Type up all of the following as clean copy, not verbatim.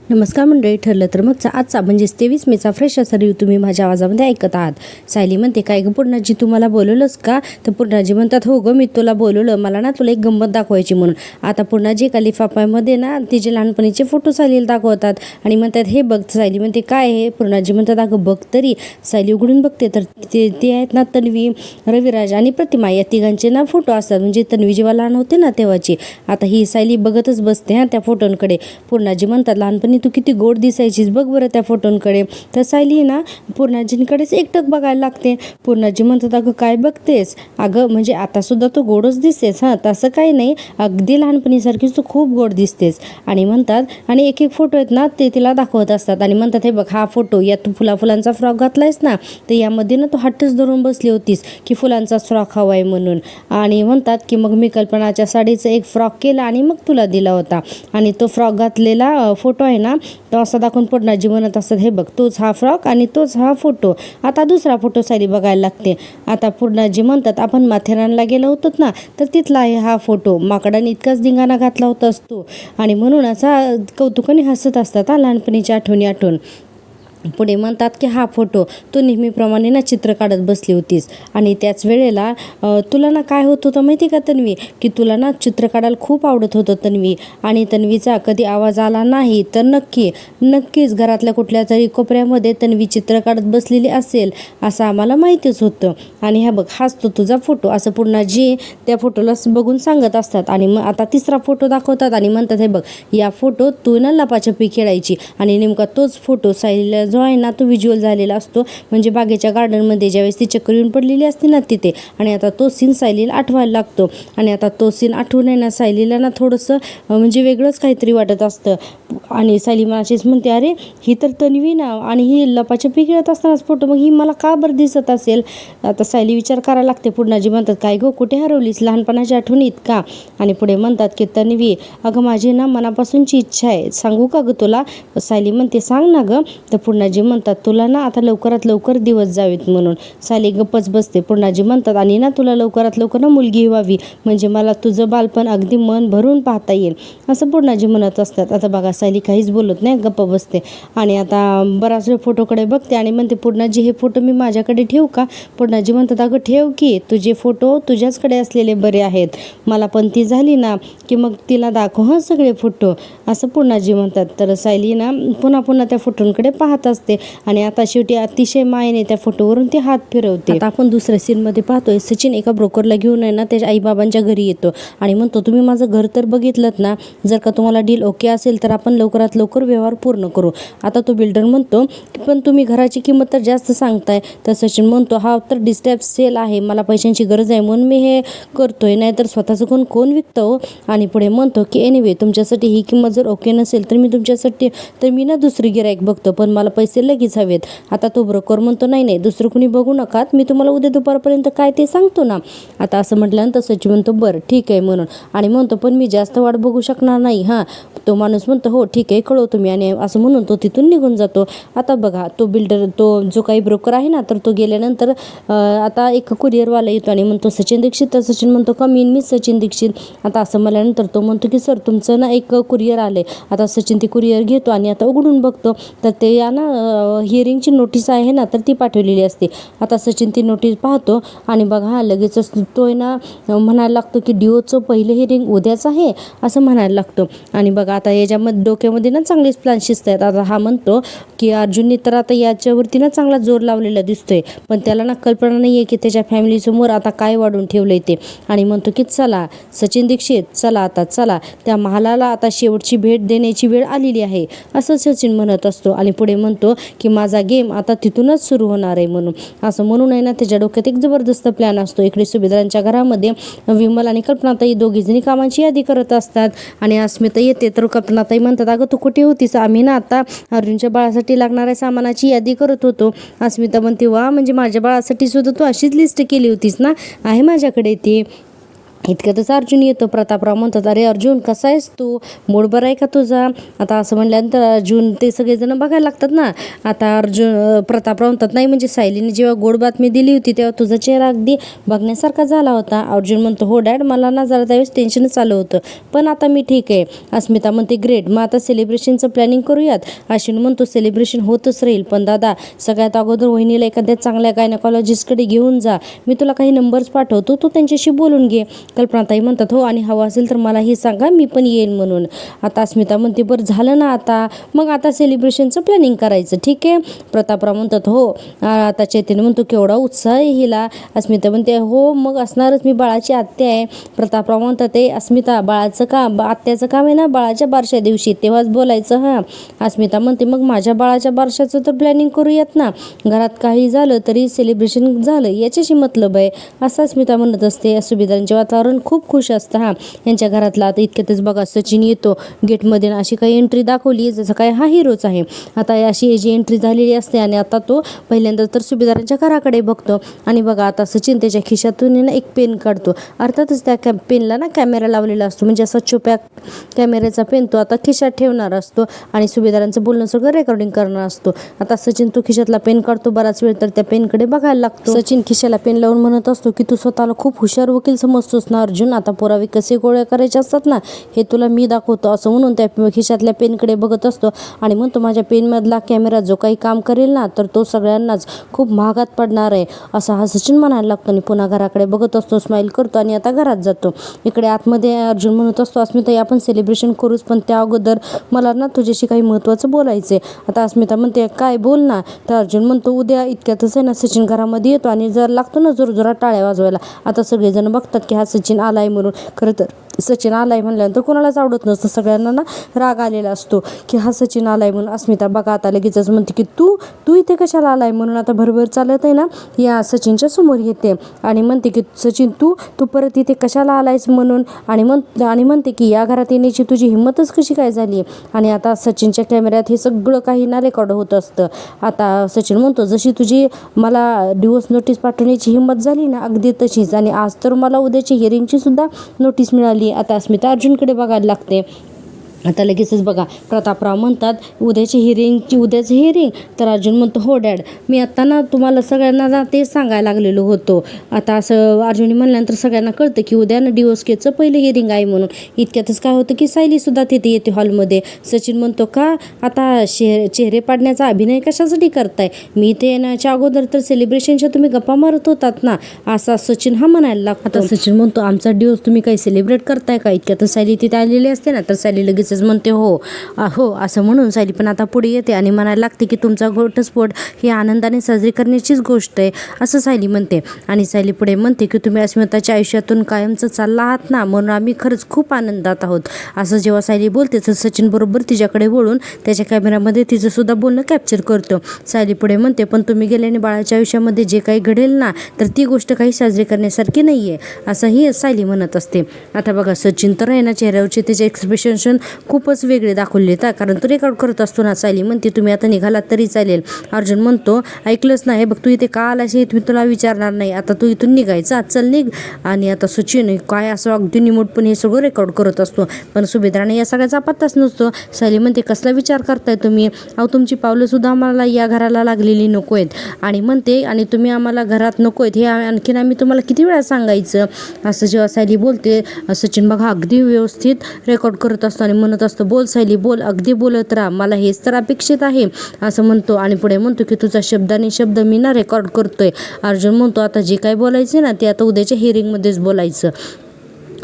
नमस्कार मंडळी, ठरलं तर मगचा आजचा म्हणजेच 23 मेचा फ्रेश असा रिव्ह्यू तुम्ही माझ्या आवाजामध्ये ऐकत आहात. सायली म्हणते, काय गं पूर्णाजी, तुम्हाला बोलवलंस का? तर पूर्णाजी म्हणतात, हो गं, मी तुला बोलवलं, मला ना तुला एक गंमत दाखवायची म्हणून. आता पूर्णाजी एका लिफाफ्यामध्ये ना तिचे लहानपणीचे फोटो सायलीला दाखवतात आणि म्हणतात, हे बघ. सायली म्हणते, काय हे? पूर्णाजी म्हणतात, अगं बघ तरी. सायली उघडून बघते तर ते आहेत ना तन्वी, रविराज आणि प्रतिमा, या तिघांचे ना फोटो असतात. म्हणजे तन्वी जेव्हा लहान होते ना तेव्हाची. आता ही सायली बघतच बसते त्या फोटोंकडे. पूर्णाजी म्हणतात, लहानपणी तू किती गोड दिसायचीस, बघ बरं त्या फोटोंकडे. तर सायली ना पूर्णाजींकडेच एकटक बघायला लागते. पूर्णाजी म्हणतात, अगं काय बघतेस? अगं म्हणजे आता सुद्धा तू गोडच दिसतेस. तसं काही नाही, अगदी लहानपणीसारखीच तू खूप गोड दिसतेस. आणि म्हणतात, आणि एक एक फोटो आहेत ना ते तिला दाखवत असतात आणि म्हणतात, हे बघ हा फोटो, यात तू फुलांचा फ्रॉक घातलायस ना, तर यामध्ये ना तू हट्टच धरून बसली होतीस की फुलांचाच फ्रॉक हवाय म्हणून. आणि म्हणतात की मग मी कल्पनाच्या साडीचा एक फ्रॉक केला आणि मग तुला दिला होता. आणि तो फ्रॉक घातलेला फोटो आहे ना, तो असा दाखवून पूर्णाजी म्हणत असतात, हे बघ तोच हा फ्रॉक आणि तोच हा फोटो. आता दुसरा फोटो सायली बघायला लागते. आता पूर्णाजी म्हणतात, आपण माथेरानला गेलो होतो ना, तर तिथला आहे हा फोटो. माकडाने इतकाच धिंगाणा घातला होता असतो. आणि म्हणून असा कौतुकाने हसत असतात लहानपणीच्या आठवणी आठवून. पुढे म्हणतात की हा फोटो तू नेहमीप्रमाणे ना चित्र काढत बसली होतीस आणि त्याच वेळेला तुला ना काय होत होतं माहिती का तन्वी, की तुला ना चित्र काढायला खूप आवडत होतं तन्वी. आणि तन्वीचा कधी आवाज आला नाही तर नक्कीच घरातल्या कुठल्या तरी कोपऱ्यामध्ये तन्वी चित्र काढत बसलेली असेल असं आम्हाला माहितीच होतं. आणि हा बघ, हाच तो तुझा फोटो, असं पूर्णाजी त्या फोटोला बघून सांगत असतात. आणि मग आता तिसरा फोटो दाखवतात आणि म्हणतात, हे बघ या फोटो तू ना लपाछपी खेळायची. आणि नेमका तोच फोटो सायलीला जो आहे ना तो व्हिज्युअल झालेला असतो, म्हणजे बागेच्या गार्डनमध्ये ज्यावेळेस ती चक्कर येऊन पडलेली असते ना तिथे. आणि आता तो सीन सायलीला आठवायला लागतो. आणि आता तो सीन आठवून आहे ना सायलीला ना थोडंसं म्हणजे वेगळंच काहीतरी वाटत असतं. आणि सायली माझीच म्हणते, अरे ही तर तन्वी ना, आणि ही लपाछपी खेळत असतानाच फोटो, मग ही मला का बरं दिसत असेल? आता सायली विचार करायला लागते. पूर्णाजी म्हणतात, काय गो, कुठे हरवलीस लहानपणाच्या आठवणीत का? आणि पुढे म्हणतात की तन्वी, अगं माझी ना मनापासूनची इच्छा आहे, सांगू का गं तुला? सायली म्हणते, सांग ना गं. तर पूर्णाजी म्हणतात, तुला ना आता लवकरात लवकर दिवस जावेत म्हणून. सायली गप्पच बसते. पूर्णाजी म्हणतात, आणि ना तुला लवकरात लवकर ना मुलगी व्हावी, म्हणजे मला तुझं बालपण अगदी मन भरून पाहता येईल, असं पूर्णाजी म्हणत असतात. आता बघा सायली काहीच बोलत नाही, गप्प बसते. आणि आता बराच वेळ फोटोकडे बघते आणि म्हणते, पूर्णाजी हे फोटो मी माझ्याकडे ठेवू का? पूर्णाजी म्हणतात, अगं ठेव की, तुझे फोटो तुझ्याचकडे असलेले बरे आहेत. मला पण ती झाली ना की मग तिला दाखव सगळे फोटो, असं पूर्णाजी म्हणतात. तर सायली ना पुन्हा त्या फोटोंकडे पाहत असते. आणि आता शेवटी अतिशय मायेने त्या फोटोवरून ती हात फिरवते. आता आपण दुसऱ्या सीनमध्ये पाहतोय, सचिन एका ब्रोकरला घेऊन आहे ना त्याच्या आईबाबांच्या घरी येतो आणि म्हणतो, तुम्ही माझं घर तर बघितलं ना, जर का तुम्हाला डील ओके असेल तर आपण लवकरात लवकर व्यवहार पूर्ण करू. आता तो बिल्डर म्हणतो, पण तुम्ही घराची किंमत तर जास्त सांगताय. तर सचिन म्हणतो, हा तर डिस्टॅप सेल आहे, मला पैशांची गरज आहे म्हणून मी हे करतोय, नाहीतर स्वतःचं कोण विकतं हो. आणि पुढे म्हणतो की एनिवे, तुमच्यासाठी ही किंमत जर ओके नसेल तर मी ना दुसरी गिराईक बघतो, पण मला पैसे लगेच हवेत. आता तो ब्रोकर म्हणतो, नाही दुसरं कुणी बघू नका, मी तुम्हाला उद्या दुपारपर्यंत काय ते सांगतो ना. आता असं म्हटल्यानंतर सचिन म्हणतो, बरं ठीक आहे म्हणून. आणि म्हणतो, पण मी जास्त वाट बघू शकणार नाही. तो माणूस म्हणतो, हो ठीक आहे, कळवतो मी. आणि असं म्हणून तो तिथून निघून जातो. आता बघा तो बिल्डर, तो जो काही ब्रोकर आहे ना, तर तो गेल्यानंतर आता एक कुरिअरवाला येतो आणि म्हणतो, सचिन दीक्षित. तर सचिन म्हणतो, कमी मी सचिन दीक्षित. आता असं म्हणल्यानंतर तो म्हणतो की सर, तुमचं ना एक कुरिअर आले. आता सचिन ते कुरिअर घेतो आणि आता उघडून बघतो तर ते या ना हिअरिंगची नोटीस आहे ना, तर ती पाठवलेली असते. आता सचिन ती नोटीस पाहतो आणि बघा लगेचच तो आहे ना म्हणायला लागतो की डिओचं पहिलं हिअरिंग उद्याच आहे, असं म्हणायला लागतो. आणि बघा आता याच्यामध्ये डोक्यामध्ये ना चांगलेच प्लॅन शिजत आहेत. आता हा म्हणतो की अर्जुनने तर आता याच्यावरती ना चांगला जोर लावलेला दिसतोय, पण त्याला ना कल्पना नाही आहे की त्याच्या फॅमिलीसमोर आता काय वाढून ठेवलंय ते. आणि म्हणतो की चला सचिन दीक्षित, चला त्या महालाला आता शेवटची भेट देण्याची वेळ आलेली आहे, असं सचिन म्हणत असतो. आणि पुढे म्हणतो की माझा गेम आता तिथूनच सुरू होणार आहे म्हणून. असं म्हणून आहे ना त्याच्या डोक्यात एक जबरदस्त प्लॅन असतो. इकडे सुभेदारांच्या घरामध्ये विमल आणि कल्पनाताई दोघीजणी कामाची यादी करत असतात. आणि अस्मिता येते तर कल्पनाताई म्हणतात, अगं तू कुठे होतीस? आम्ही ना आता अर्जुनच्या बाळासाठी लागणाऱ्या सामानाची यादी करत होतो. अस्मिता म्हणते, वा, म्हणजे माझ्या बाळासाठी सुद्धा तू अशीच लिस्ट केली होतीस ना? आहे माझ्याकडे ती. इतक्यातच अर्जुन येतो. प्रतापराव म्हणतात, अरे अर्जुन कसा आहेस तू, मूड बरा आहे का तुझा? आता असं म्हणल्यानंतर अर्जुन ते सगळेजण बघायला लागतात ना. आता प्रतापराव म्हणतात, नाही म्हणजे सायलीने जेव्हा गोड बातमी दिली होती तेव्हा तुझा चेहरा अगदी बघण्यासारखा झाला होता. अर्जुन म्हणतो, हो डॅड, मला ना जरा त्यावेळेस टेन्शनच आलं होतं, पण आता मी ठीक आहे. अस्मिता म्हणते, ग्रेट, मग आता सेलिब्रेशनचं प्लॅनिंग करूयात. अश्विन म्हणतो, सेलिब्रेशन होतच राहील, पण दादा सगळ्यात अगोदर वहिनीला एखाद्या चांगल्या गायनेकॉलॉजिस्टकडे घेऊन जा. मी तुला काही नंबर्स पाठवतो, तू त्यांच्याशी बोलून घे. कल्पनाताई म्हणतात, हो, आणि हवं असेल तर मलाही सांगा, मी पण येईन म्हणून. आता अस्मिता म्हणते, बरं झालं ना आता, मग आता सेलिब्रेशनचं प्लॅनिंग करायचं, ठीक आहे. प्रतापराव म्हणतात, हो. आता चैतन्य म्हणतो, केवढा उत्साह आहे हिला. अस्मिता म्हणते, हो मग असणारच, मी बाळाची आत्या आहे. प्रतापराव म्हणतात, ते अस्मिता, बाळाचं काम, आत्याचं काम आहे ना बाळाच्या बारशा दिवशी, तेव्हाच बोलायचं. हां. अस्मिता म्हणते, मग माझ्या बाळाच्या बारशाचं तर प्लॅनिंग करूयात ना, घरात काही झालं तरी सेलिब्रेशन झालं याच्याशी मतलब आहे, असं अस्मिता म्हणत असते. सुभेदारांचे वातावरण खूप खुश असतं. हां, यांच्या घरातला आता इतक्यातच बघा सचिन येतो गेटमध्ये, अशी काही एंट्री दाखवली जसं काय हा हिरोच आहे. आता अशी जी एंट्री झालेली असते आणि आता तो पहिल्यांदा तर सुभेदारांच्या घराकडे बघतो आणि बघा आता सचिन त्याच्या खिशातून ना एक पेन काढतो. अर्थातच त्या पेनला ना कॅमेरा लावलेला असतो, म्हणजे असा छुप्या कॅमेऱ्याचा पेन तो आता खिशात ठेवणार असतो आणि सुभेदारांचं बोलणं सगळं रेकॉर्डिंग करणार असतो. आता सचिन तो खिशातला पेन काढतो, बराच वेळ तर त्या पेनकडे बघायला लागतो. सचिन खिशाला पेन लावून म्हणत असतो की तू स्वतःला खूप हुशार वकील समजतोस ना अर्जुन, आता पुरावे कसे गोळा करायचे असतात ना हे तुला मी दाखवतो, असं म्हणून त्या खिशातल्या पेनकडे बघत असतो आणि म्हणतो, माझ्या पेनमधला कॅमेरा जो काही काम करेल ना तर तो सगळ्यांनाच खूप महागात पडणार आहे, असं हा सचिन म्हणायला लागतो आणि पुन्हा घराकडे बघत असतो, स्माईल करतो आणि आता घरात जातो. इकडे आतमध्ये अर्जुन म्हणत असतो, अस्मिता आपण सेलिब्रेशन करूच, पण त्या अगोदर मला ना तुझ्याशी काही महत्त्वाचं बोलायचं आहे. आता अस्मिता म्हणते, काय बोल ना. तर अर्जुन म्हणतो, उद्या. इतक्यातच आहे ना सचिन घरामध्ये येतो आणि जर लागतो ना जोरजोरात टाळ्या वाजवायला. आता सगळेजण बघतात की हा सचिन आलाय म्हणून. खरं तर सचिन आलाय म्हणल्यानंतर कोणालाच आवडत नसतं, सगळ्यांना ना राग आलेला असतो की हा सचिन आलाय म्हणून. अस्मिता बघा आता लगेचच म्हणते की तू इथे कशाला आलाय म्हणून. आता भरभर चालत आहे ना या सचिनच्या समोर येते आणि म्हणते की सचिन तू परत इथे कशाला आलायस म्हणून, आणि म्हणते की या घरात येण्याची तुझी हिंमतच कशी काय झाली. आणि आता सचिनच्या कॅमेऱ्यात हे सगळं काही ना रेकॉर्ड होत असतं. आता सचिन म्हणतो, जशी तुझी मला डिवोर्स नोटीस पाठवण्याची हिंमत झाली ना अगदी तशीच, आणि आज तर मला उद्याची हिअरिंगची सुद्धा नोटीस मिळाली. आता अस्मिता अर्जुनकडे बघायला लागते. आता लगेचच बघा प्रतापराव म्हणतात, उद्याचं हिअरिंग. तर अर्जुन म्हणतो, हो डॅड, मी आत्ता ना तुम्हाला सगळ्यांना ना तेच सांगायला लागलेलो होतो. आता असं अर्जुन म्हणल्यानंतर सगळ्यांना कळतं की उद्या ना डिवोर्स केसचं पहिलं हिअरिंग आहे म्हणून. इतक्यातच काय होतं की सायलीसुद्धा तिथे येते हॉलमध्ये. सचिन म्हणतो, का आता चेहरे पाडण्याचा अभिनय कशासाठी करताय, मी इथे येण्याच्या अगोदर तर सेलिब्रेशनच्या तुम्ही गप्पा मारत होतात ना, असा सचिन हा म्हणायला लागतो. आता सचिन म्हणतो, आमचा डिवोर्स तुम्ही काही सेलिब्रेट करताय का. इतक्यातच सायली तिथे आलेली असते ना, तर सायली लगेच म्हणते, हो असं म्हणून सायली पण आता पुढे येते आणि म्हणायला लागते की तुमचा घटस्फोट ही आनंदाने साजरी करण्याचीच गोष्ट आहे, असं सायली म्हणते. आणि सायली पुढे म्हणते की तुम्ही अस्मिताच्या आयुष्यातून कायमचं चालला आहात ना, म्हणून आम्ही खरंच खूप आनंदात आहोत. असं जेव्हा सायली बोलते तर सचिन बरोबर तिच्याकडे वळून त्याच्या कॅमेऱ्यामध्ये तिचं सुद्धा बोलणं कॅप्चर करतो. सायली पुढे म्हणते, पण तुम्ही गेल्याने बाळाच्या आयुष्यामध्ये जे काही घडेल ना तर ती गोष्ट काही साजरी करण्यासारखी नाही आहे, असंही सायली म्हणत असते. आता बघा सचिन तर आहे ना चेहऱ्यावरचे त्याचे एक्सप्रेशन खूपच वेगळे दाखवले तर, कारण तो रेकॉर्ड करत असतो ना. सायली म्हणते, तुम्ही आता निघालात तरी चालेल. अर्जुन म्हणतो, ऐकलंच नाही बघ, तू इथे का आलास हे मी तुला विचारणार नाही, आता तू इथून निघायचा, चल निघ. आणि आता सचिन काय असं अगदी निमूटपण हे सगळं रेकॉर्ड करत असतो, पण सुभेदाराने या सगळ्याचा पत्ताच नसतो. सायली म्हणते, कसला विचार करताय तुम्ही, तुम्ची पावलंसुद्धा आम्हाला या घराला लागलेली नको आहेत, आणि म्हणते आणि तुम्ही आम्हाला घरात नको आहेत हे आणखीन आम्ही तुम्हाला किती वेळा सांगायचं. असं जेव्हा सायली बोलते सचिन बघा अगदी व्यवस्थित रेकॉर्ड करत असतो आणि म्हणत असतो, बोल सायली बोल, अगदी बोलत राहा, मला हेच तर अपेक्षित आहे, असं म्हणतो. आणि पुढे म्हणतो की तुझा शब्दाने शब्द मी ना रेकॉर्ड करतोय. अर्जुन म्हणतो, आता जे काय बोलायचं ना ते आता उद्याच्या हिअरिंगमध्येच बोलायचं.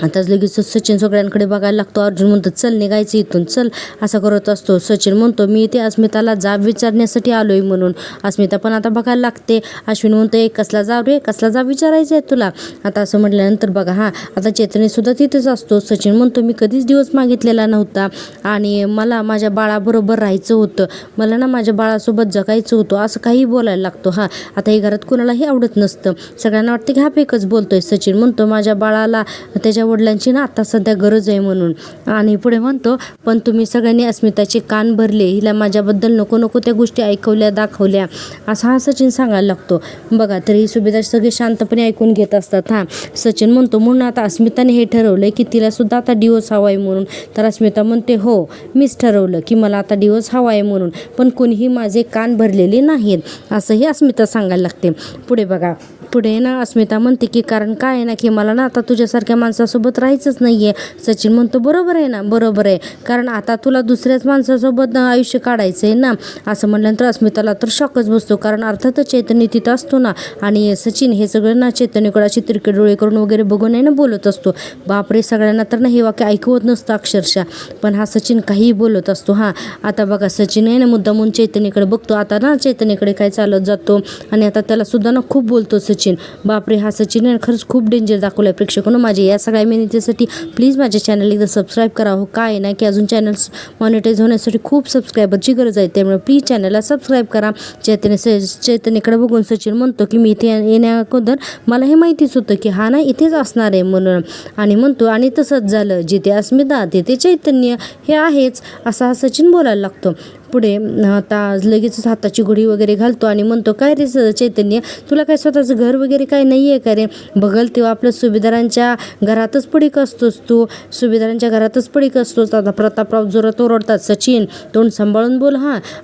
आताच लगेच सचिन सगळ्यांकडे बघायला लागतो. अर्जुन म्हणतो, चल निघायचं इथून, चल, असं करत असतो. सचिन म्हणतो, मी इथे अस्मिताला जाब विचारण्यासाठी आलोय म्हणून. अस्मिता पण आता बघायला लागते. अश्विन म्हणतो, कसला जाब रे, कसला जाब विचारायचा आहे तुला. आता असं म्हटल्यानंतर बघा आता चैतन्य सुद्धा तिथेच असतो. सचिन म्हणतो, मी कधीच दिवस मागितलेला नव्हता आणि मला माझ्या बाळाबरोबर राहायचं होतं, मला ना माझ्या बाळासोबत जगायचं होतं, असं काही बोलायला लागतो. आता हे घरात कोणालाही आवडत नसतं, सगळ्यांना वाटतं की हा फेकच बोलतोय. सचिन म्हणतो, माझ्या बाळाला त्याच्या माझ्या वडिलांची ना आता सध्या गरज आहे म्हणून. आणि पुढे म्हणतो पण तुम्ही सगळ्यांनी अस्मिताचे कान भरले, हिला माझ्याबद्दल नको नको त्या गोष्टी ऐकवल्या दाखवल्या, असा हा सचिन सांगायला लागतो. बघा तरी सुभेदार सगळे शांतपणे ऐकून घेत असतात. सचिन म्हणतो म्हणून आता अस्मिताने हे ठरवलं की तिला सुद्धा आता डिवोर्स हवा आहे म्हणून. तर अस्मिता म्हणते हो मीच ठरवलं की मला आता डिवोर्स हवा आहे म्हणून, पण कोणीही माझे कान भरलेले नाहीत, असंही अस्मिता सांगायला लागते. पुढे बघा पुढे ना अस्मिता म्हणते की कारण काय आहे ना की मला ना आता तुझ्यासारख्या माणसासोबत राहायचंच नाही आहे. सचिन म्हणतो बरोबर आहे ना, बरोबर आहे, कारण आता तुला दुसऱ्याच माणसासोबत आयुष्य काढायचं आहे ना. असं म्हटल्यानंतर अस्मिताला तर शॉकच बसतो, कारण अर्थातच चैतन्य तिथं असतो ना. आणि सचिन हे सगळं ना चैतन्यकडे अशी तिरके डोळे करून वगैरे बघून आहे ना बोलत असतो. बापरे, सगळ्यांना तर ना हे वाक्य ऐकवत नसतं अक्षरशः, पण हा सचिन काहीही बोलत असतो. आता बघा सचिन आहे ना मुद्दामून चैतन्यकडे बघतो. आता ना चैतन्यकडे काय चालत जातो आणि आता त्याला सुद्धा ना खूप बोलतो सचिन. बापरे, हा सचिन आहे खरंच खूप डेंजर दाखवलं आहे. प्रेक्षकांनो माझे या सगळ्या मेहनतीसाठी प्लीज माझ्या चॅनल एकदा सबस्क्राईब करा. हो काय आहे ना की अजून चॅनल मॉनिटाईज होण्यासाठी खूप सबस्क्रायबरची गरज आहे, त्यामुळे प्लीज चॅनलला सबस्क्राईब करा. चैतन्यकडे बघून सचिन म्हणतो की मी इथे येण्याअगोदर मला हे माहितीच होतं की हा ना इथेच असणार आहे म्हणून. आणि म्हणतो आणि तसंच झालं, जिथे अस्मिता तिथे चैतन्य हे आहेच, असा हा सचिन बोलायला लागतो. पुढे आता लगेचच हाताची घडी वगैरे घालतो आणि म्हणतो काय रे चैतन्य, तुला काय स्वतःचं घर वगैरे काय नाही आहे का रे? बघल तेव्हा आपल्या सुभेदारांच्या घरातच पडीक असतोस तू, सुभेदारांच्या घरातच पडीक असतोस. आता प्रतापराव जोरात ओरडतात सचिन तोंड सांभाळून बोल.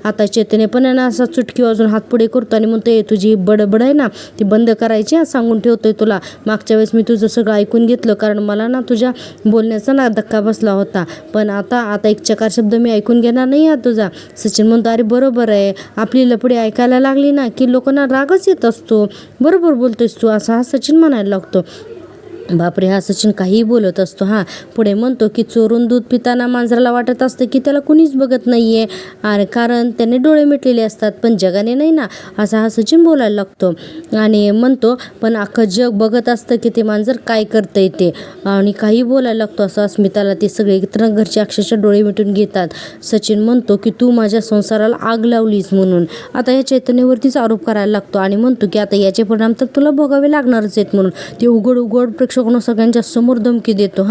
आता चैतन्य पण आहे ना असा चुटकी वाजून हात पुढे करतो आणि म्हणतो तुझी बडबड आहे ना ती बंद करायची, सांगून ठेवतोय तुला. मागच्या वेळेस मी तुझं सगळं ऐकून घेतलं, कारण मला ना तुझ्या बोलण्याचा ना धक्का बसला होता, पण आता एक चकार शब्द मी ऐकून घेणार नाही तुझा. सचिन म्हणतो अरे बरोबर आहे, आपली लपडी ऐकायला लागली ना की लोकांना रागच येत असतो, बरोबर बोलतोयस तू, असा हा सचिन म्हणायला लागतो. बापरे, हा सचिन काहीही बोलत असतो. पुढे म्हणतो की चोरून दूध पिताना मांजराला वाटत असतं की त्याला कुणीच बघत नाही आहे, आणि कारण त्याने डोळे मिटलेले असतात, पण जगाने नाही ना, असा हा सचिन बोलायला लागतो. आणि म्हणतो पण अख्खं जग बघत असतं की ते मांजर काय करतंय ते, आणि काही बोलायला लागतो असं अस्मिताला. ते सगळे तर घरचे अक्षरशः डोळे मिटून घेतात. सचिन म्हणतो की तू माझ्या संसाराला आग लावलीस म्हणून. आता या चैतन्यावरतीच आरोप करायला लागतो आणि म्हणतो की आता याचे परिणाम तर तुला भोगावे लागणारच आहेत म्हणून. ते उघड सगळ्यांच्या समोर धमकी देतो.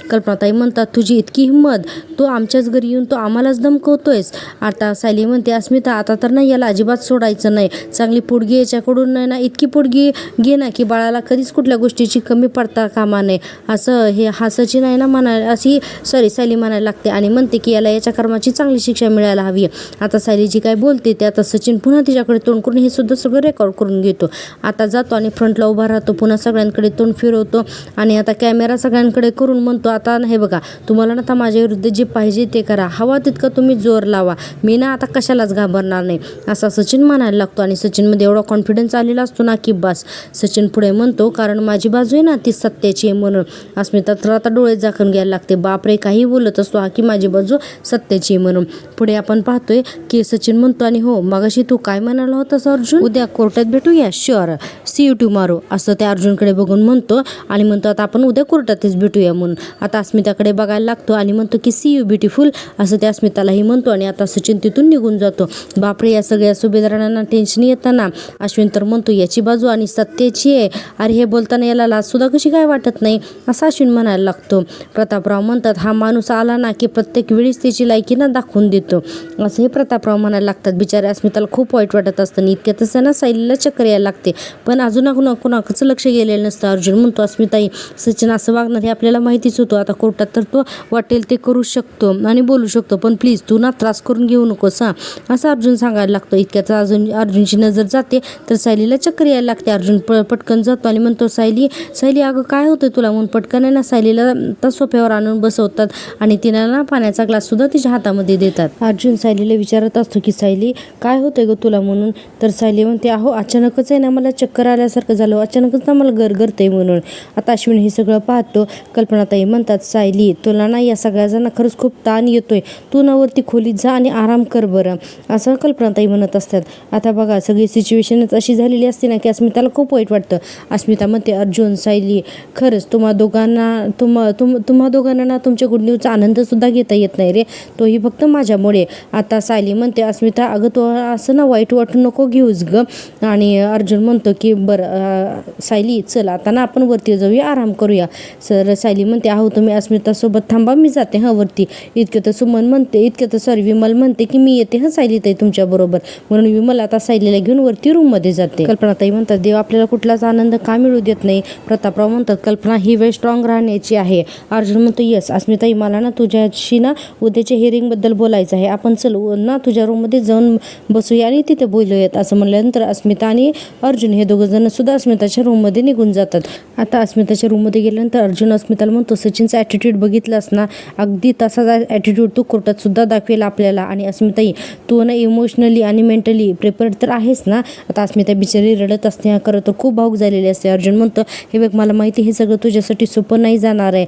कल्पनाताई म्हणतात तुझी इतकी हिंमत, तू आमच्याच घरी येऊन तू आम्हालाच धमकवतोयस. आता सायली म्हणते अस्मिता आता तर नाही याला अजिबात सोडायचं नाही, चांगली पोडगी याच्याकडून नाही ना, इतकी पोडगी घे ना की बाळाला कधीच कुठल्या गोष्टीची कमी पडता कामा नये, असं हे हा सचिन आहे ना म्हणायला सायली म्हणायला लागते. आणि म्हणते की याला याच्या कर्माची चांगली शिक्षा मिळायला हवी. आता सायली जी काय बोलते ते आता सचिन पुन्हा तिच्याकडे तोंड करून हे सुद्धा सगळं रेकॉर्ड करून घेतो. आता जातो आणि फ्रंटला उभा राहतो, पुन्हा सगळ्यांकडे तोंड फिरवतो आणि आता कॅमेरा सगळ्यांकडे करून म्हणतो आता हे बघा तुम्हाला ना आता माझ्या विरुद्ध जे पाहिजे ते करा, हवा तितका तुम्ही जोर लावा, मी ना आता कशालाच घाबरणार नाही, असा सचिन म्हणायला लागतो. आणि सचिनमध्ये एवढा कॉन्फिडन्स आलेला असतो ना की बस. सचिन पुढे म्हणतो कारण माझी बाजू आहे ना ती सत्याची आहे म्हणून. अस्मिता तर आता डोळे झाकून घ्यायला लागते. बापरे, काही बोलत असतो की माझी बाजू सत्याची आहे म्हणून. पुढे आपण पाहतोय की सचिन म्हणतो आणि हो मगाशी तू काय म्हणाला होतास अर्जुन, उद्या कोर्टात भेटूया, शुअर, सी यू टुमॉरो, असं त्या अर्जुनकडे बघून म्हणतो. आणि म्हणतो आता आपण उद्या कोर्टातच भेटूया म्हणून. आता अस्मिताकडे बघायला लागतो आणि म्हणतो की सी यू ब्युटिफुल, असं त्या अस्मितालाही म्हणतो. आणि आता सचिन तिथून निघून जातो. बापरे, या सगळ्या सुभेदारांना टेन्शन येताना अश्विन तर म्हणतो याची बाजू आणि सत्याची आहे, अरे हे बोलताना याला लाज सुद्धा कशी काय वाटत नाही, असं अश्विन म्हणायला लागतो. प्रतापराव म्हणतात हा माणूस आला ना की प्रत्येक वेळीच त्याची लायकी ना दाखवून देतो, असं हे प्रतापराव म्हणायला लागतात. बिचारे अस्मिताला खूप वाईट वाटत असतं. इतक्यातच ना सायलीला चक्कर यायला लागते, पण अजून कुणाचं लक्ष गेलेलं नसतं. अर्जुन म्हणतो अस्मिताई सचिन असं वागणार हे आपल्याला माहितीच होतं, आता कोर्टात तर तो वाटेल ते करू शकतो आणि बोलू शकतो, पण प्लीज तू ना त्रास करून घेऊ नकोस असं अर्जुन सांगायला लागतो. इतक्याच अर्जुनची नजर जाते तर सायलीला चक्कर यायला लागते. अर्जुन पटकन जातो आणि म्हणतो सायली अगं काय होतं तुला, म्हणून पटकन आहे ना सायलीला त्या सोफ्यावर आणून बसवतात आणि तिला ना पाण्याचा ग्लास सुद्धा तिच्या हातामध्ये देतात. अर्जुन सायलीला विचारत असतो की सायली काय होतंय ग तुला म्हणून. तर सायली म्हणते अहो अचानकच आहे ना मला चक्कर आल्यासारखं झालं, अचानकच ना मला गरगरतंय म्हणून. आता अश्विन हे सगळं पाहतो. कल्पनाताई म्हणतात सायली तुला ना या सगळ्याचा खरंच खूप ताण येतोय, तू ना वरती खोलीत जा आणि आराम कर बरं, असं कल्पनाताई म्हणत असतात. आता बघा सगळी सिच्युएशनच अशी झालेली असते ना की अस्मिताला खूप वाईट वाटतं. अस्मिता म्हणते अर्जुन सायली खरंच तुम्हा दोघांना ना तुमच्या गुड न्यूजचा आनंद सुद्धा घेता येत नाही रे, तोही फक्त माझ्यामुळे. आता सायली म्हणते अस्मिता अगं तो असं ना वाईट वाटू नको घेऊस ग. आणि अर्जुन म्हणतो की बरं सायली चल आता ना आपण वरती जाऊया, जाऊया, आराम करूया. सर सायली म्हणते अहो तुम्ही अस्मितासोबत थांबा, मी जाते वरती. इतकं तर सुमन म्हणते, इतकं तर सॉरी विमल म्हणते की मी येते सायलीताई तुमच्याबरोबर. म्हणून विमल आता सायलीला घेऊन वरती रूममध्ये जाते. कल्पनाताई म्हणतात देव आपल्याला कुठलाच आनंद का मिळू देत नाही. प्रतापराव म्हणतात कल्पना ही वेळ स्ट्रॉंग राहण्याची आहे. अर्जुन म्हणतो येस अस्मिताई मला ना तुझ्याशी ना उद्याच्या हिअरिंगबद्दल बोलायचं आहे. आपण चल ना तुझ्या रूममध्ये जाऊन बसूया आणि तिथे बोलूयात. असं म्हणल्यानंतर अस्मिता आणि अर्जुन हे दोघं जण सुद्धा अस्मिताच्या रूममध्ये निघून जातात. आता अस्मिताच्या रूममध्ये गेल्यानंतर अर्जुन अस्मिताला म्हणतो सचिनचा ॲटिट्यूड बघितलास ना, अगदी तसाच ॲटिट्यूड तू कोर्टात सुद्धा दाखवेल आपल्याला. आणि अस्मिताई तू ना इमोशनली आणि मेंटली प्रिपेअर्ड तर आहेस ना. आता अस्मिता बिचारी रडत असते, हा खरं तर खूप भावूक झालेली असते. अर्जुन म्हणतो हे बघ मला माहिती हे सगळं तुझ्यासाठी सोपं नाही जाणार आहे.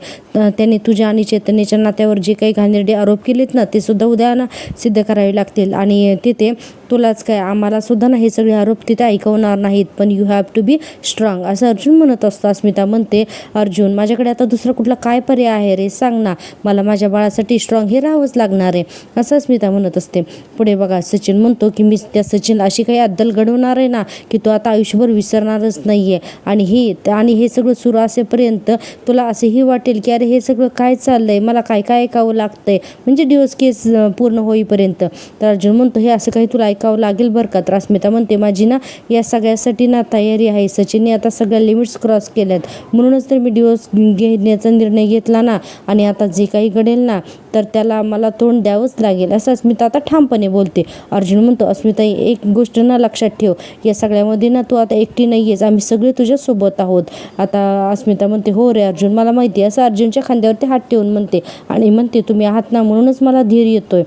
त्याने तुझ्या आणि चैतन्याच्या नात्यावर जे काही घाणेरडे आरोप केलेत ना ते सुद्धा उद्या ना सिद्ध करावे लागतील. आणि तिथे तुलाच काय आम्हाला सुद्धा ना हे सगळे आरोप तिथे ऐकवणार नाहीत. पण you have to be strong असं अर्जुन म्हणत असतो. अस्मिता म्हणते अर्जुन माझ्याकडे आता दुसरा कुठला काय पर्याय आहे रे, सांग ना. मला माझ्या बाळासाठी स्ट्रॉंग हे राहावंच लागणार आहे असं अस्मिता म्हणत असते. पुढे बघा सचिन म्हणतो की मी त्या सचिन अशी काही अद्दल घडवणार आहे ना की तो आता आयुष्यभर विसरणारच नाही आहे. आणि हे सगळं सुरू असेपर्यंत तुला असेही वाटेल की अरे हे सगळं काय चाललंय, मला काय काय ऐकावं लागतंय, म्हणजे डिवोर्स केस पूर्ण होईपर्यंत. तर अर्जुन म्हणतो हे असं काही तुला ऐकावं लागेल बरं का. तर अस्मिता म्हणते माझी ना या सगळ्यासाठी ना तयारी आहे. सचिनने आता सगळ्या लिमिट्स क्रॉस केल्यात म्हणूनच तर मी डिवोर्स घेण्याचा निर्णय घेतला ना. आणि आता जे काही घडेल ना तर त्याला मला तोंड द्यावंच लागेल असं अस्मिता आता ठामपणे बोलते. अर्जुन म्हणतो अस्मिता एक गोष्ट ना लक्षात ठेव, या सगळ्यामध्ये ना तू आता एकटी नाही आहेस, आम्ही सगळे तुझ्यासोबत आहोत. आता अस्मिता म्हणते हो रे अर्जुन मला माहिती आहे. असं अर्जुनच्या खांद्यावरती हात ठेवून म्हणते आणि म्हणते तुम्ही आहात ना म्हणूनच मला धीर येतोय.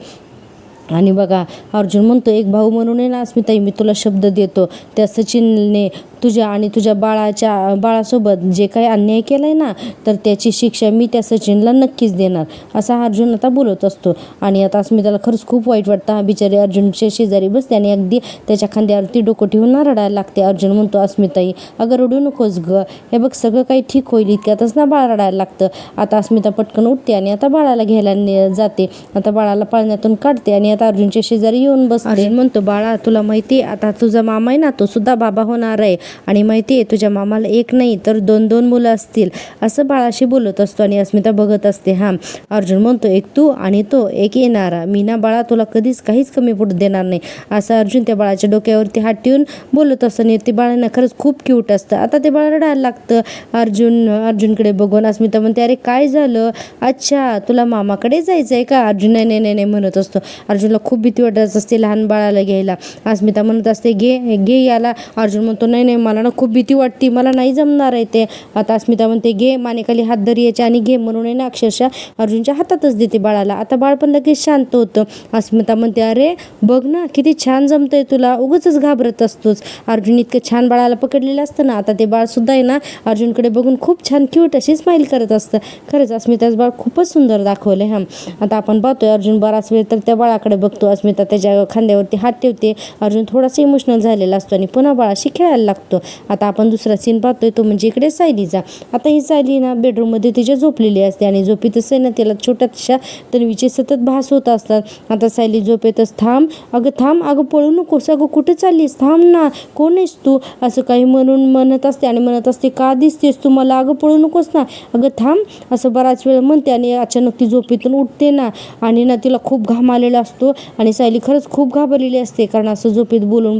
आणि बघा अर्जुन म्हणतो एक भाऊ म्हणून ना अस्मिताई मी तुला शब्द देतो, त्या सचिनने तुझ्या आणि तुझ्या बाळासोबत जे काही अन्याय केला आहे ना तर त्याची शिक्षा मी त्या सचिनला नक्कीच देणार असा अर्जुन आता बोलत असतो. आणि आता अस्मिताला खरंच खूप वाईट वाटतं. हा बिचारी अर्जुनच्या शेजारी बसते आणि अगदी त्याच्या खांद्यावरती डोकं ठेवून ना रडायला लागते. अर्जुन म्हणतो अस्मिताई अगं रडू नकोस ग, हे बघ सगळं काही ठीक होईल, इतक्यातच ना बाळ रडायला लागतं. आता अस्मिता पटकन उठते आणि आता बाळाला घ्यायला जाते. आता बाळाला पाळण्यातून काढते आणि आता अर्जुनच्या शेजारी येऊन बसते. अर्जुन म्हणतो बाळा तुला माहिती आहे आता तुझा मामा आहे ना तो सुद्धा बाबा होणार आहे आणि माहिती आहे तुझ्या मामाला एक नाही तर दोन मुलं असतील असं बाळाशी बोलत असतो. आणि अस्मिता बघत असते. हां अर्जुन म्हणतो एक तू आणि तो एक येणारा, मी ना बाळा तुला कधीच काहीच कमी पडू देणार नाही असं अर्जुन त्या बाळाच्या डोक्यावरती हात ठेवून बोलत असतं. आणि ते बाळांना खरंच खूप क्यूट असतं. आता ते बाळ रडायला लागतं. अर्जुनकडे बघून अस्मिता म्हणते अरे काय झालं, अच्छा तुला मामाकडे जायचं आहे का. अर्जुन नाही नाही नाही म्हणत असतो. अर्जुनला खूप भीती वाटत असते लहान बाळाला घ्यायला. अस्मिता म्हणत असते घे याला. अर्जुन म्हणतो नाही नाही मला ना खूप भीती वाटते, मला नाही जमणार आहे ते. आता अस्मिता म्हणते घे मानेखाली हात धर याच्या आणि घे म्हणून ना अक्षरशः अर्जुनच्या हातातच देते बाळाला. आता बाळ पण लगेच शांत होतं. अस्मिता म्हणते अरे बघ ना किती छान जमतंय तुला, उगाचच घाबरत असतोच. अर्जुन इतकं छान बाळाला पकडलेलं असतं ना. आता ते बाळ सुद्धा आहे ना अर्जुनकडे बघून खूप छान क्यूट अशी स्माईल करत असतं. खरंच अस्मिताचं बाळ खूपच सुंदर दाखवलं आहे. आता आपण पाहतोय अर्जुन बराच वेळ तर त्या बाळाकडे बघतो. अस्मिता त्याच्या खांद्यावरती हात ठेवते. अर्जुन थोडासा इमोशनल झालेला असतो आणि पुन्हा बाळाशी खेळायला लागतो. आता आपण दुसरा सीन पाहतोय तो म्हणजे इकडे सायलीचा. आता ही सायली ना बेडरूममध्ये तिच्या झोपलेली असते आणि झोपेतच आहे ना तिला छोट्याशा तन्वीचे सतत भास होत असतात. आता सायली झोपेतच थांब अगं पळू नकोस, अगं कुठे चाललीस, थांब ना, कोण आहेस तू असं काही म्हणत असते आणि म्हणत असते का दिसतेस तू मला, अगं पळू नकोस ना, अगं थांब असं बराच वेळ म्हणते. आणि अचानक ती झोपेतून उठते ना आणि ना तिला खूप घाम आलेला असतो आणि सायली खरंच खूप घाबरलेली असते कारण असं झोपेत बोलून.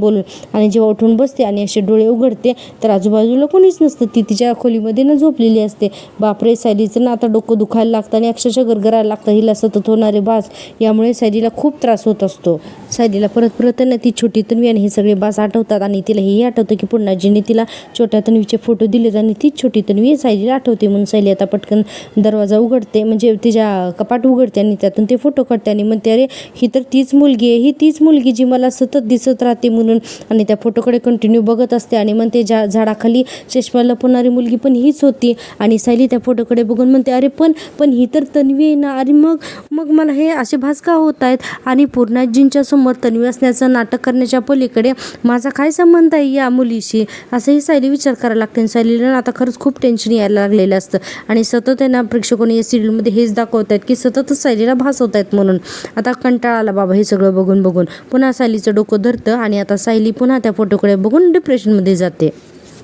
आणि जेव्हा उठून बसते आणि असे डोळे उघडते तर आजूबाजूला कोणीच नसतं. ती तिच्या खोलीमध्ये ना झोपलेली असते. बापरे सायलीचं ना आता डोकं दुखायला लागतं आणि अक्षरशः गरगरायला लागतं. हिला सतत होणारे बास यामुळे सायलीला खूप त्रास होत असतो. सायलीला परत ना ती छोटी तन्वी आणि हे सगळे बास आठवतात आणि तिला हेही आठवतं की पुन्हाजीने तिला छोट्या तन्वीचे फोटो दिलेत आणि तीच छोटी तन्वी सायलीला आठवते. म्हणून सायली आता पटकन दरवाजा उघडते म्हणजे तिच्या कपाट उघडते आणि त्यातून ते फोटो काढते आणि म्हणते अरे ही तर तीच मुलगी आहे, ही तीच मुलगी जी मला सतत दिसत राहते म्हणून. आणि त्या फोटोकडे कंटिन्यू बघत असते आणि म्हणते झाडाखाली चष्मा लपवणारी मुलगी पण हीच होती. आणि सायली त्या फोटोकडे बघून म्हणते अरे पण ही तर तन्वी आहे ना. अरे मग मला हे असे भास का होत आहेत आणि पूर्णाजींच्या समोर तन्वी असण्याचं नाटक करण्याच्या पलीकडे माझा काय संबंध आहे या मुलीशी असंही सायली विचार करायला लागते. सायलीला आता खरंच खूप टेन्शन यायला लागलेलं असतं आणि सतत आहे ना प्रेक्षकांनी या सिरियलमध्ये हेच दाखवत आहेत की सततच सायलीला भास होत आहेत म्हणून. आता कंटाळा आला बाबा हे सगळं बघून पुन्हा सायलीचं डोकं धरतं आणि आता सायली पुन्हा त्या फोटोकडे बघून डिप्रेशनमध्ये जाते.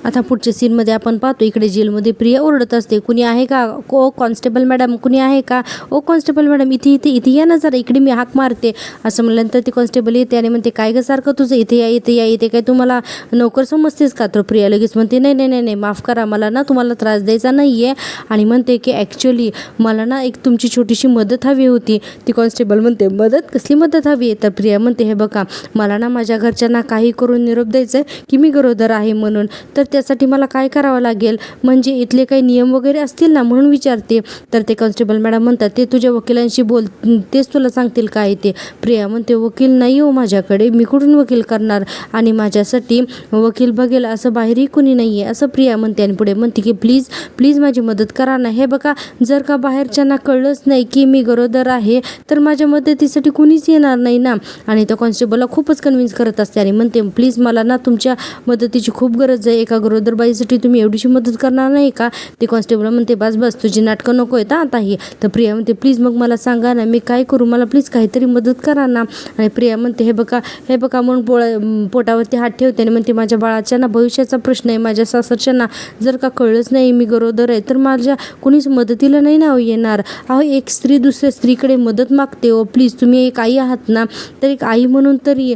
आता पुढच्या सीनमध्ये आपण पाहतो इकडे जेलमध्ये प्रिया ओरडत असते, कुणी आहे का? ओ कॉन्स्टेबल मॅडम, कुणी आहे का? ओ कॉन्स्टेबल मॅडम, इथे इथे इथे या ना जरा, इकडे मी हाक मारते. असं म्हणल्यानंतर ती कॉन्स्टेबल येते आणि म्हणते, काय ग सारखं तुझं, इथे या इथे या, इथे काय तुम्हाला नोकर समजतेस का? तर प्रिया लगेच म्हणते, नाही नाही नाही नाही, माफ करा, मला ना तुम्हाला त्रास द्यायचा नाही आहे. आणि म्हणते की ॲक्च्युली मला ना एक तुमची छोटीशी मदत हवी होती. ती कॉन्स्टेबल म्हणते, मदत? कसली मदत हवी आहे? तर प्रिया म्हणते, हे बघा, मला ना माझ्या घरच्यांना काही करून निरोप द्यायचं आहे की मी गरोदर आहे म्हणून. तर त्यासाठी मला काय करावं लागेल? म्हणजे इथले काही नियम वगैरे असतील ना, म्हणून विचारते. तर ते कॉन्स्टेबल मॅडम म्हणतात, ते तुझ्या वकिलांशी बोल, तेच तुला सांगतील काय ते. प्रिया म्हणते, वकील नाही हो माझ्याकडे, मी कुठून वकील करणार, आणि माझ्यासाठी वकील बघेल असं बाहेरही कुणी नाही आहे, असं प्रिया म्हणते. आणि पुढे म्हणते की प्लीज प्लीज माझी मदत करा ना. हे बघा, जर का बाहेरच्यांना कळलंच नाही की मी गरोदर आहे तर माझ्या मदतीसाठी कुणीच येणार नाही ना. आणि त्या कॉन्स्टेबलला खूपच कन्व्हिन्स करत असते आणि म्हणते, प्लीज मला ना तुमच्या मदतीची खूप गरज आहे, एका गरोदर बाईसाठी तुम्ही एवढीशी मदत करणार नाही का? ते कॉन्स्टेबल म्हणते, बस बस, तुझी नाटकं नको आहेत आता ही. तर प्रिया म्हणते, प्लीज मग मला सांगा ना, मी काय करू, मला प्लीज काहीतरी मदत करा ना. आणि प्रिया म्हणते, हे बघा म्हणून पोटावरती हात ठेवते आणि म्हणते, माझ्या बाळाच्या ना भविष्याचा प्रश्न आहे, माझ्या सासरच्यांना जर का कळलंच नाही मी गरोदर आहे तर माझ्या कुणीच मदतीला नाही ना येणार. अहो, एक स्त्री दुसऱ्या स्त्रीकडे मदत मागते हो, प्लीज तुम्ही एक आई आहात ना, तर एक आई म्हणून तरी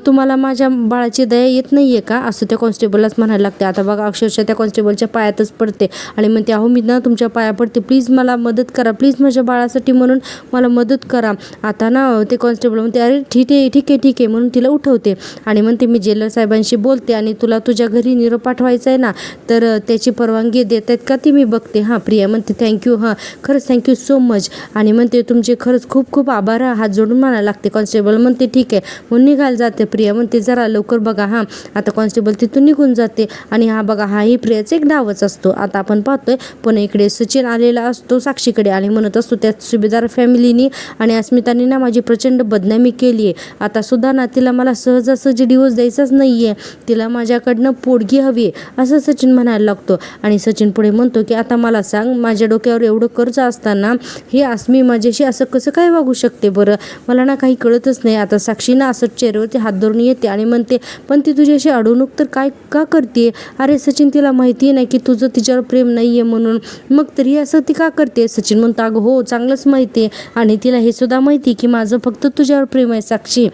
तुम्हाला माझ्या बाळाची दया येत नाही आहे का? असं त्या कॉन्स्टेबललाच म्हणायला लागते. आता बघा, अक्षरशः त्या कॉन्स्टेबलच्या पायातच पडते आणि म्हणते, अहो मी ना तुमच्या पाया पडते, प्लीज मला मदत करा, प्लीज माझ्या बाळासाठी म्हणून मला मदत करा. आता ना ते कॉन्स्टेबल म्हणते, अरे ठीक आहे ठीक आहे ठीक आहे, म्हणून तिला उठवते आणि म्हणते, मी जेलर साहेबांशी बोलते आणि तुला तुझ्या घरी निरोप पाठवायचा आहे ना, तर त्याची परवानगी देत आहेत का ती मी बघते. हां. प्रिया म्हणते, थँक्यू, हां खरंच थँक्यू सो मच. आणि म्हणते, तुमचे खरंच खूप खूप आभार, हात जोडून म्हणायला लागते. कॉन्स्टेबल म्हणते, ठीक आहे, म्हणून निघायला जाते. प्रिया म्हणते, जरा लवकर बघा. हां. आता कॉन्स्टेबल तिथून निघून जाते आणि हा बघा, हाही प्रियाचा एक डावच असतो. आता आपण पाहतोय पुन्हा इकडे सचिन आलेला असतो साक्षीकडे आणि म्हणत असतो, त्या सुभेदार फॅमिलीनी आणि अस्मितानी ना माझी प्रचंड बदनामी केली आहे. आता सुद्धा ना तिला मला सहजासहजी डिवोर्स द्यायचाच नाही आहे, तिला माझ्याकडनं पोटगी हवी आहे, असं सचिन म्हणायला लागतो. आणि सचिन पुढे म्हणतो की आता मला सांग, माझ्या डोक्यावर एवढं कर्ज असताना हे अस्मी माझ्याशी असं कसं काय वागू शकते बरं, मला ना काही कळतच नाही. आता साक्षी ना असं चेहऱ्यावरती हात धरून येते आणि म्हणते, पण ती तुझ्याशी अडवणूक तर काय का करते? अरे सचिन, तिला माहिती नाही की तुझं तिच्यावर प्रेम नाही आहे म्हणून, मग तरी असं ती का करते? सचिन म्हणतो, अगं हो, चांगलंच माहिती आहे आणि तिला हे सुद्धा माहिती की माझं फक्त तुझ्यावर प्रेम आहे साक्षी.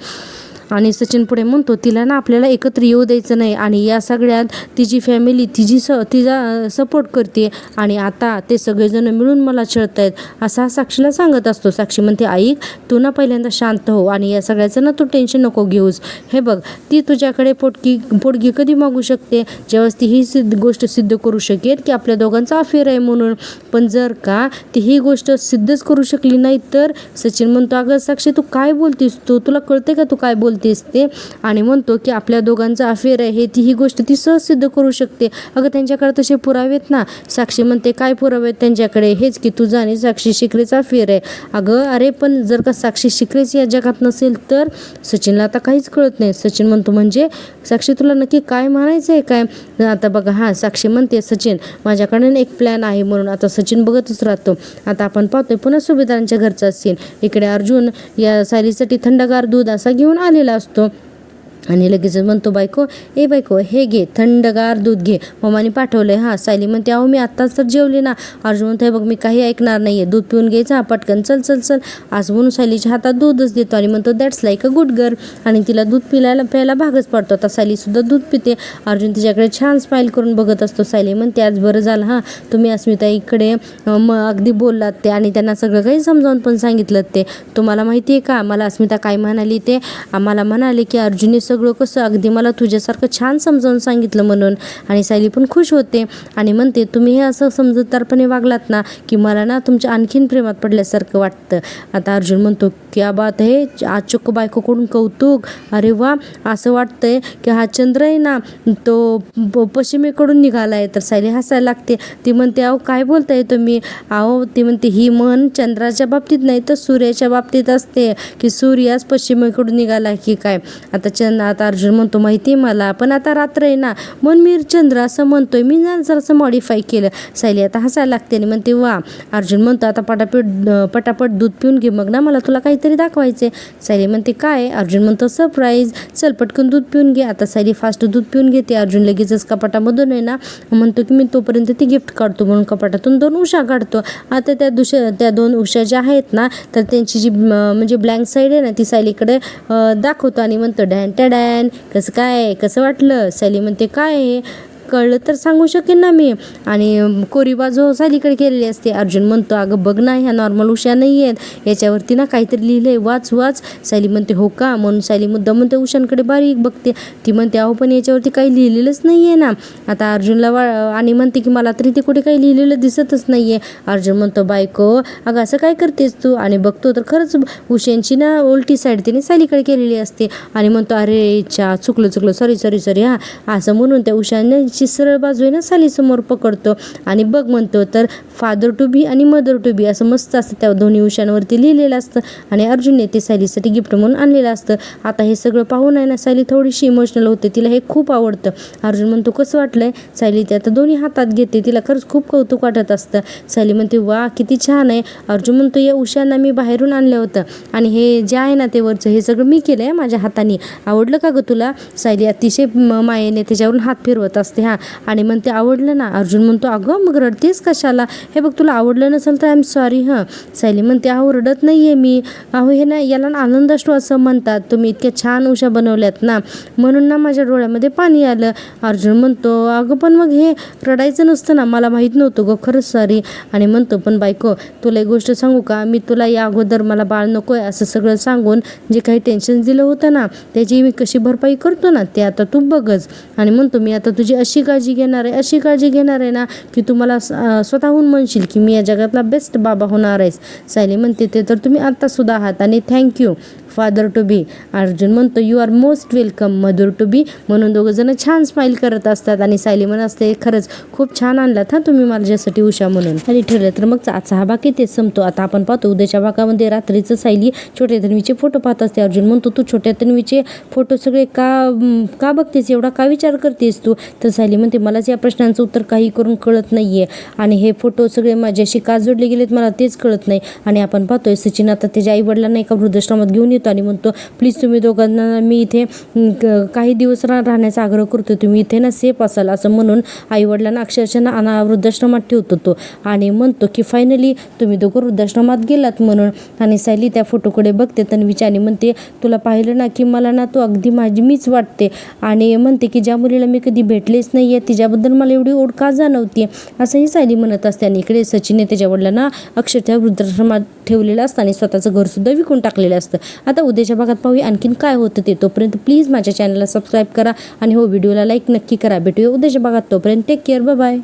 आणि सचिन पुढे म्हणतो, तिला ना आपल्याला एकत्र येऊ द्यायचं नाही आणि या सगळ्यात तिची फॅमिली तिचा सपोर्ट करते आणि आता ते सगळेजण मिळून मला छळत आहेत, असा साक्षीला सांगत असतो. साक्षी म्हणते, ऐक, तू ना पहिल्यांदा शांत हो आणि या सगळ्याचं ना तू टेन्शन नको घेऊस. हे बघ, ती तुझ्याकडे पोटगी कधी मागू शकते, जेव्हा ती ही गोष्ट सिद्ध करू शकेल की आपल्या दोघांचा अफेअर आहे म्हणून. पण जर का ती ही गोष्ट सिद्धच करू शकली नाही तर? सचिन म्हणतो, अगं साक्षी, तू काय बोलतीस, तुला कळते का तू काय बोलतेस ते? आणि म्हणतो की आपल्या दोघांचा अफेअर आहे ही गोष्ट ती सहज सिद्ध करू शकते. अगं त्यांच्याकडे तसे पुरावे आहेत ना. साक्षी म्हणते, काय पुरावे आहेत त्यांच्याकडे? हेच की तुझा आणि साक्षी शिकरेचा अफेअर आहे. अगं अरे, पण जर का साक्षी शिकरेच या जगात नसेल तर? सचिनला आता काहीच कळत नाही. सचिन म्हणतो, म्हणजे साक्षी तुला नक्की काय म्हणायचं आहे काय? आता बघा, हां, साक्षी म्हणते, सचिन माझ्याकडे एक प्लॅन आहे म्हणून. आता सचिन बघतच राहतो. आता आपण पाहतोय पुन्हा सुभेदारांच्या घरचा सीन. इकडे अर्जुन या सायलीसाठी थंडगार दूध असा घेऊन आलेला असतो आणि लगेच म्हणतो, बायको, ए बायको, हे घे थंडगार दूध घे, मम्माने पाठवलंय. हां. सायली म्हणते, अहो मी आत्ताच तर जेवले ना. अर्जुन म्हणतो, हे बघ, मी काही ऐकणार नाही आहे, दूध पिऊन घ्यायचं, हा पटकन, चल चल चल, आज म्हणून सायलीच्या हातात दूधच देतो आणि म्हणतो, that's like a good girl, आणि तिला दूध प्यायला भागच पडतो. आता सायलीसुद्धा दूध पिते. अर्जुन तिच्याकडे छान स्माईल करून बघत असतो. सायली म्हणते, आज बरं झालं हां तुम्ही अस्मिताईकडे अगदी बोललात ते आणि त्यांना सगळं काही समजावून पण सांगितलं ते. तुम्हाला माहिती आहे का मला अस्मिता काय म्हणाली ते? आम्हाला म्हणाले की अर्जुनने सगळं कसं अगदी मला तुझ्यासारखं छान समजावून सांगितलं म्हणून. आणि सायली पण खुश होते आणि म्हणते, तुम्ही हे असं समजूतदारपणे वागलात ना की मला ना तुमच्या आणखीन प्रेमात पडल्यासारखं वाटतं. आता अर्जुन म्हणतो, क्या बात आहे, आज चक्क बायकोकडून कौतुक, अरे वा, असं वाटतंय की हा चंद्र आहे ना तो पश्चिमेकडून निघाला आहे. तर सायली हसायला लागते. ती म्हणते, अहो काय बोलताय तुम्ही? अहो, ती म्हणते, ही म्हण चंद्राच्या बाबतीत नाही तर सूर्याच्या बाबतीत असते की सूर्य आज पश्चिमेकडून निघाला की काय. आता ना. आता अर्जुन म्हणतो माहिती आहे मला, पण आता रात्र आहे ना म्हणून मी चंद्र असं म्हणतोय, मी ना जरासं मॉडिफाय केलं. सायली आता हसायला लागते आणि म्हणते वा. अर्जुन म्हणतो आता पटापट दूध पिऊन घे, मग ना मला तुला काहीतरी दाखवायचे. सायली म्हणते काय? अर्जुन म्हणतो सरप्राईज, चल पटकन दूध पिऊन घे. आता सायली फास्ट दूध पिऊन घेते. अर्जुन लगेचच कपाटामधून आहे ना म्हणतो की मी तोपर्यंत ती गिफ्ट काढतो, म्हणून कपाटातून 2 उषा काढतो. आता त्या 2 उषा ज्या आहेत ना तर त्यांची जी म्हणजे ब्लँक साईड आहे ना ती सायलीकडे दाखवतो आणि म्हणतो डॅन टॅडॅन, कसं वाटलं? सायली म्हणते काय आहे? कळलं तर सांगू शकेन ना मी. आणि कोरी बाजू सायलीकडे केलेली असते. अर्जुन म्हणतो अगं बघ ना, ह्या नॉर्मल उषा नाही आहेत, याच्यावरती ना काहीतरी लिहिलं आहे, वाच. सायली म्हणते हो का? म्हणून सायली मुद्दाम म्हणते उषांकडे बारीक बघते. ती म्हणते अहो पण याच्यावरती काही लिहिलेलंच नाही आहे ना. आता अर्जुनला आणि म्हणते की मला तरी ते कुठे काही लिहिलेलं दिसतच नाही आहे. अर्जुन म्हणतो बायको अगं असं काय करतेस तू? आणि बघतो तर खरंच उषांची ना उलटी साईड तिने सायलीकडे केलेली असते. आणि म्हणतो अरे चुकलं सॉरी हां असं म्हणून त्या उषाने सरळ बाजू आहे ना सायलीसमोर पकडतो आणि बघ म्हणतो तर फादर टू बी आणि मदर टू बी असं मस्त असतं त्या दोन्ही उषांवरती लिहिलेलं असतं. आणि अर्जुनने ते सायलीसाठी गिफ्ट म्हणून आणलेलं असतं. आता हे सगळं पाहून आहे ना सायली थोडीशी इमोशनल होते, तिला हे खूप आवडतं. अर्जुन म्हणतो कसं वाटलंय? सायली ते आता दोन्ही हातात घेते, तिला खरंच खूप कौतुक वाटत असतं. सायली म्हणते वा किती छान आहे. अर्जुन म्हणतो या उषांना मी बाहेरून आणलं होतं आणि हे जे आहे ना ते वरचं हे सगळं मी केलं आहे माझ्या हाताने, आवडलं का गं तुला? सायली अतिशय मायेने त्याच्यावरून हात फिरवत असते आणि म्हणते आवडलं ना. अर्जुन म्हणतो अगं मग रडतेस कशाला? हे बघ तुला आवडलं नसेल तर आय एम सॉरी हां. सायली म्हणते अहो रडत नाही आहे मी, अहो हे ना याला आनंदाश्रू असं म्हणतात, तुम्ही इतक्या छान उषा बनवल्यात ना म्हणून ना माझ्या डोळ्यामध्ये पाणी आलं. अर्जुन म्हणतो अगं पण मग हे रडायचं नसतं ना, मला माहीत नव्हतं गं, खरंच सॉरी. आणि म्हणतो पण बायको तुला एक गोष्ट सांगू का, मी तुला या अगोदर मला बाळ नको आहे असं सगळं सांगून जे काही टेन्शन दिलं होतं ना त्याची मी कशी भरपाई करतो ना ते आता तू बघच. आणि म्हणतो मी आता तुझी अशी काळजी घेणार आहे ना की तुम्हाला स्वतःहून म्हणशील की मी या जगातला बेस्ट बाबा होणार आहेस. सायली म्हणते ते तर तुम्ही आत्तासुद्धा आहात आणि thank you father to be. Arjun म्हणतो you are most welcome mother to be. म्हणून दोघं जण छान स्माईल करत असतात आणि सायली म्हणत असते खरंच खूप छान आणलात हां तुम्ही माझ्यासाठी उषा म्हणून. आणि ठरलं तर मग आजचा हा भाग इथेच संपतो. आता आपण पाहतो उद्याच्या भागामध्ये रात्रीचं सायली छोट्या तन्वीचे फोटो पाहत असते. अर्जुन म्हणतो तू छोट्या तन्वीचे फोटो सगळे का बघतेस, एवढा का विचार करतेस तू? तर सायली म्हणते मलाच या प्रश्नांचं उत्तर काही करून कळत नाहीये आणि हे फोटो सगळे माझ्याशी का जोडले गेलेत मला तेच कळत नाही. आणि आपण पाहतोय सचिन आता त्याच्या आई वडिलांना एका वृद्धाश्रमात घेऊन येतो आणि म्हणतो प्लीज तुम्ही दोघांना मी इथे काही दिवस राहण्याचा आग्रह करतो, तुम्ही इथे ना सेफ असाल असं म्हणून आई वडिलांना अक्षरशः वृद्धाश्रमात ठेवतो तो. आणि म्हणतो की फायनली तुम्ही दोघं वृद्धाश्रमात गेलात म्हणून. आणि सायली त्या फोटोकडे बघते तन्वीच्या आणि म्हणते तुला पाहिलं ना की मला ना तू अगदी मीच वाटते. आणि म्हणते की ज्या मुलीला मी कधी भेटलेच नाही आहे तिच्याबद्दल मला एवढी ओढ का जाणवते असंही सायली म्हणत असते. आणि इकडे सचिनने त्याच्या वडिलांना अक्षरशः वृद्धाश्रमात ठेवलेलं असतं आणि स्वतःचं घरसुद्धा विकून टाकलेलं असतं. आता उद्याच्या भागात पाहूया आणखीन काय होतं ते. तोपर्यंत प्लीज माझ्या चॅनलला सबस्क्राईब करा आणि हो व्हिडिओला लाईक नक्की करा. भेटूया उद्याच्या भागात, तोपर्यंत टेक केअर, बाय बाय.